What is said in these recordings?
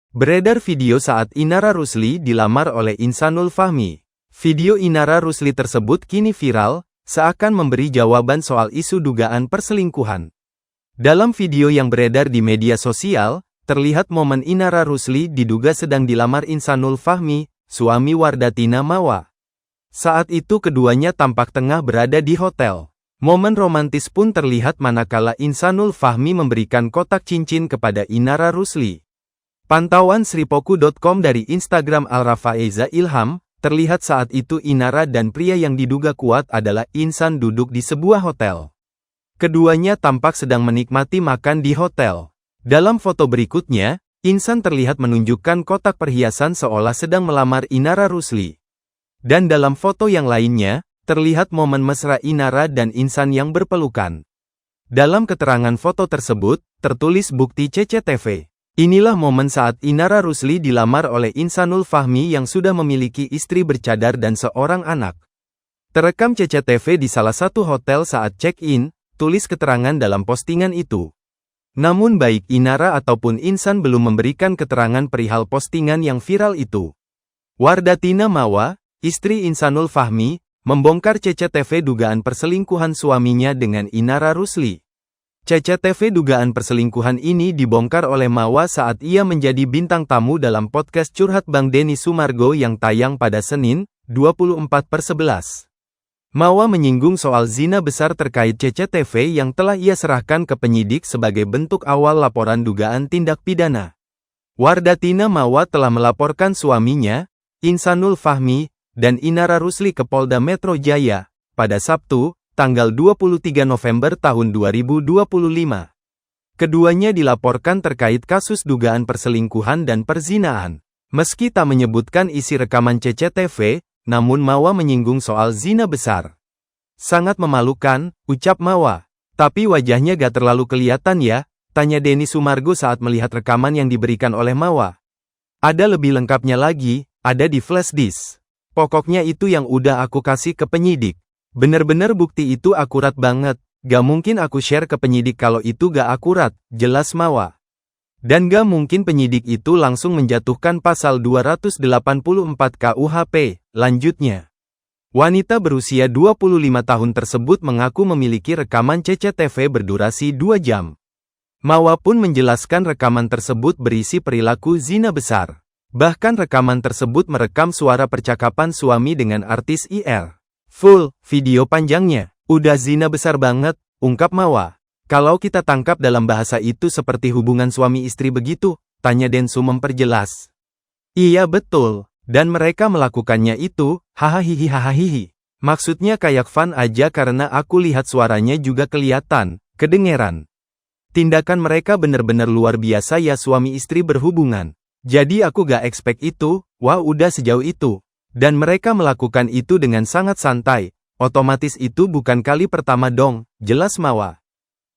Beredar video saat Inara Rusli dilamar oleh Insanul Fahmi. Video Inara Rusli tersebut kini viral, seakan memberi jawaban soal isu dugaan perselingkuhan. Dalam video yang beredar di media sosial, terlihat momen Inara Rusli diduga sedang dilamar Insanul Fahmi, suami Wardatina Mawa. Saat itu keduanya tampak tengah berada di hotel. Momen romantis pun terlihat manakala Insanul Fahmi memberikan kotak cincin kepada Inara Rusli. Pantauan sripoku.com dari Instagram Al-Rafaeza Ilham, terlihat saat itu Inara dan pria yang diduga kuat adalah Insan duduk di sebuah hotel. Keduanya tampak sedang menikmati makan di hotel. Dalam foto berikutnya, Insan terlihat menunjukkan kotak perhiasan seolah sedang melamar Inara Rusli. Dan dalam foto yang lainnya, terlihat momen mesra Inara dan Insan yang berpelukan. Dalam keterangan foto tersebut, tertulis bukti CCTV. Inilah momen saat Inara Rusli dilamar oleh Insanul Fahmi yang sudah memiliki istri bercadar dan seorang anak. Terekam CCTV di salah satu hotel saat check-in, tulis keterangan dalam postingan itu. Namun baik Inara ataupun Insan belum memberikan keterangan perihal postingan yang viral itu. Wardatina Mawa, istri Insanul Fahmi, membongkar CCTV dugaan perselingkuhan suaminya dengan Inara Rusli. CCTV dugaan perselingkuhan ini dibongkar oleh Mawa saat ia menjadi bintang tamu dalam podcast Curhat Bang Denny Sumargo yang tayang pada Senin, 24/11. Mawa menyinggung soal zina besar terkait CCTV yang telah ia serahkan ke penyidik sebagai bentuk awal laporan dugaan tindak pidana. Wardatina Mawa telah melaporkan suaminya, Insanul Fahmi, dan Inara Rusli ke Polda Metro Jaya, pada Sabtu, tanggal 23 November tahun 2025. Keduanya dilaporkan terkait kasus dugaan perselingkuhan dan perzinaan. Meski tak menyebutkan isi rekaman CCTV, namun Mawa menyinggung soal zina besar. Sangat memalukan, ucap Mawa. Tapi wajahnya gak terlalu kelihatan ya, tanya Denny Sumargo saat melihat rekaman yang diberikan oleh Mawa. Ada lebih lengkapnya lagi, ada di flash disk. Pokoknya itu yang udah aku kasih ke penyidik. Bener-bener bukti itu akurat banget. Gak mungkin aku share ke penyidik kalau itu gak akurat, jelas Mawa. Dan gak mungkin penyidik itu langsung menjatuhkan pasal 284 KUHP, lanjutnya. Wanita berusia 25 tahun tersebut mengaku memiliki rekaman CCTV berdurasi 2 jam. Mawa pun menjelaskan rekaman tersebut berisi perilaku zina besar. Bahkan rekaman tersebut merekam suara percakapan suami dengan artis IR. Full, video panjangnya. Udah zina besar banget, ungkap Mawa. Kalau kita tangkap dalam bahasa itu seperti hubungan suami istri begitu, tanya Densu memperjelas. Iya betul, dan mereka melakukannya itu, hahaha. Maksudnya kayak fun aja karena aku lihat suaranya juga kelihatan, kedengeran. Tindakan mereka bener-bener luar biasa ya suami istri berhubungan. Jadi aku gak expect itu, wah udah sejauh itu. Dan mereka melakukan itu dengan sangat santai, otomatis itu bukan kali pertama dong, jelas Mawa.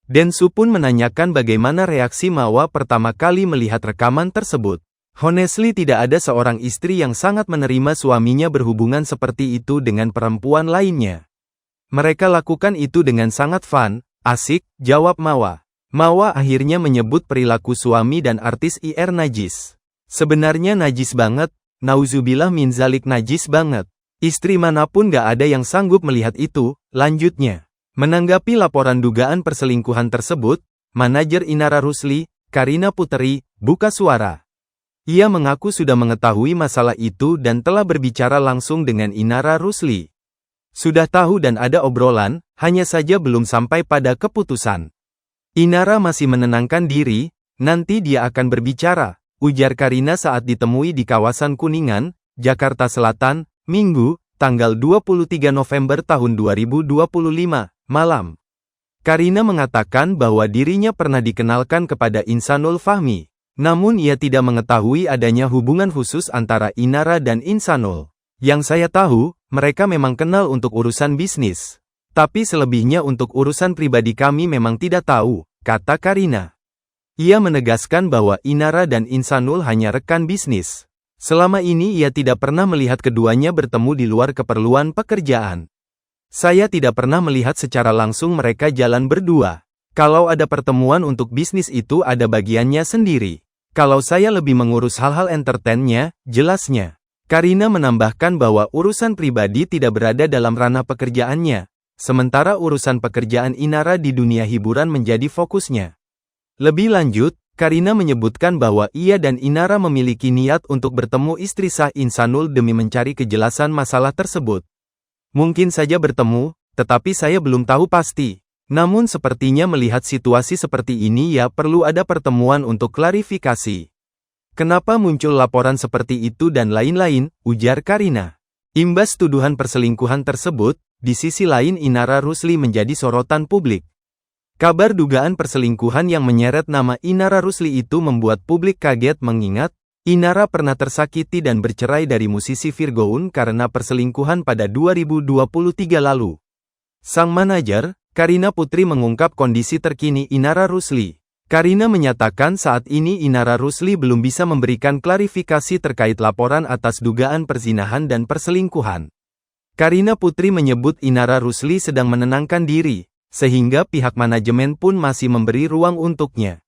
Densu pun menanyakan bagaimana reaksi Mawa pertama kali melihat rekaman tersebut. Honestly tidak ada seorang istri yang sangat menerima suaminya berhubungan seperti itu dengan perempuan lainnya. Mereka lakukan itu dengan sangat fun, asik, jawab Mawa. Mawa akhirnya menyebut perilaku suami dan artis IR najis. Sebenarnya najis banget, nauzubillah min zalik najis banget. Istri manapun gak ada yang sanggup melihat itu, lanjutnya. Menanggapi laporan dugaan perselingkuhan tersebut, manajer Inara Rusli, Karina Puteri, buka suara. Ia mengaku sudah mengetahui masalah itu dan telah berbicara langsung dengan Inara Rusli. Sudah tahu dan ada obrolan, hanya saja belum sampai pada keputusan. Inara masih menenangkan diri, nanti dia akan berbicara. Ujar Karina saat ditemui di kawasan Kuningan, Jakarta Selatan, Minggu, tanggal 23 November tahun 2025, malam. Karina mengatakan bahwa dirinya pernah dikenalkan kepada Insanul Fahmi. Namun ia tidak mengetahui adanya hubungan khusus antara Inara dan Insanul. Yang saya tahu, mereka memang kenal untuk urusan bisnis. Tapi selebihnya untuk urusan pribadi kami memang tidak tahu, kata Karina. Ia menegaskan bahwa Inara dan Insanul hanya rekan bisnis. Selama ini ia tidak pernah melihat keduanya bertemu di luar keperluan pekerjaan. Saya tidak pernah melihat secara langsung mereka jalan berdua. Kalau ada pertemuan untuk bisnis itu ada bagiannya sendiri. Kalau saya lebih mengurus hal-hal entertainnya, jelasnya. Karina menambahkan bahwa urusan pribadi tidak berada dalam ranah pekerjaannya, sementara urusan pekerjaan Inara di dunia hiburan menjadi fokusnya. Lebih lanjut, Karina menyebutkan bahwa ia dan Inara memiliki niat untuk bertemu istri sah Insanul demi mencari kejelasan masalah tersebut. Mungkin saja bertemu, tetapi saya belum tahu pasti. Namun sepertinya melihat situasi seperti ini ya perlu ada pertemuan untuk klarifikasi. Kenapa muncul laporan seperti itu dan lain-lain, ujar Karina. Imbas tuduhan perselingkuhan tersebut, di sisi lain Inara Rusli menjadi sorotan publik. Kabar dugaan perselingkuhan yang menyeret nama Inara Rusli itu membuat publik kaget mengingat, Inara pernah tersakiti dan bercerai dari musisi Virgoun karena perselingkuhan pada 2023 lalu. Sang manajer, Karina Putri mengungkap kondisi terkini Inara Rusli. Karina menyatakan saat ini Inara Rusli belum bisa memberikan klarifikasi terkait laporan atas dugaan perzinahan dan perselingkuhan. Karina Putri menyebut Inara Rusli sedang menenangkan diri, sehingga pihak manajemen pun masih memberi ruang untuknya.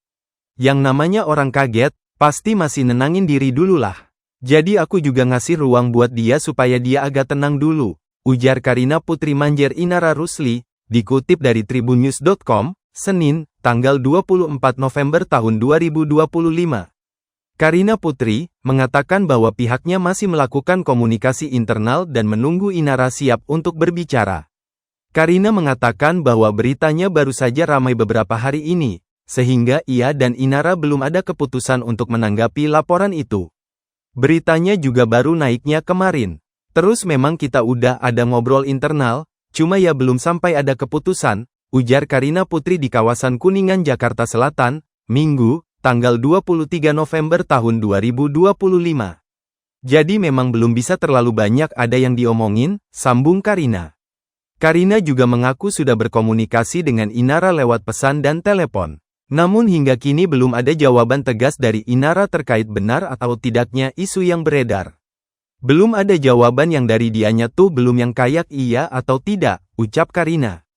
Yang namanya orang kaget, pasti masih nenangin diri dululah. Jadi aku juga ngasih ruang buat dia supaya dia agak tenang dulu, ujar Karina Putri manajer Inara Rusli. Dikutip dari tribunnews.com, Senin, tanggal 24 November tahun 2025. Karina Putri mengatakan bahwa pihaknya masih melakukan komunikasi internal dan menunggu Inara siap untuk berbicara. Karina mengatakan bahwa beritanya baru saja ramai beberapa hari ini, sehingga ia dan Inara belum ada keputusan untuk menanggapi laporan itu. Beritanya juga baru naiknya kemarin. Terus memang kita udah ada ngobrol internal, cuma ya belum sampai ada keputusan, ujar Karina Putri di kawasan Kuningan, Jakarta Selatan, Minggu, tanggal 23 November tahun 2025. Jadi memang belum bisa terlalu banyak ada yang diomongin, sambung Karina. Karina juga mengaku sudah berkomunikasi dengan Inara lewat pesan dan telepon. Namun hingga kini belum ada jawaban tegas dari Inara terkait benar atau tidaknya isu yang beredar. Belum ada jawaban yang dari dianya tuh belum yang kayak iya atau tidak, ucap Karina.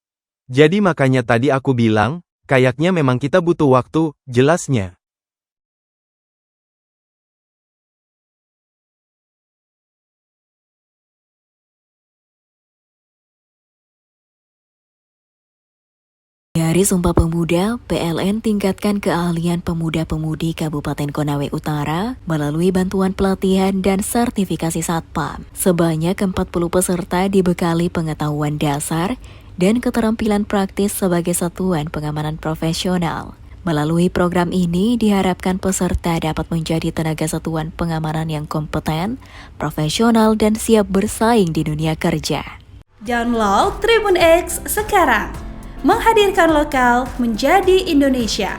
Jadi makanya tadi aku bilang, kayaknya memang kita butuh waktu, jelasnya. Dari Sumpah Pemuda, PLN tingkatkan keahlian pemuda-pemudi Kabupaten Konawe Utara melalui bantuan pelatihan dan sertifikasi Satpam. Sebanyak 40 peserta dibekali pengetahuan dasar dan keterampilan praktis sebagai satuan pengamanan profesional. Melalui program ini diharapkan peserta dapat menjadi tenaga satuan pengamanan yang kompeten, profesional, dan siap bersaing di dunia kerja. Download Tribun X sekarang. Menghadirkan lokal menjadi Indonesia.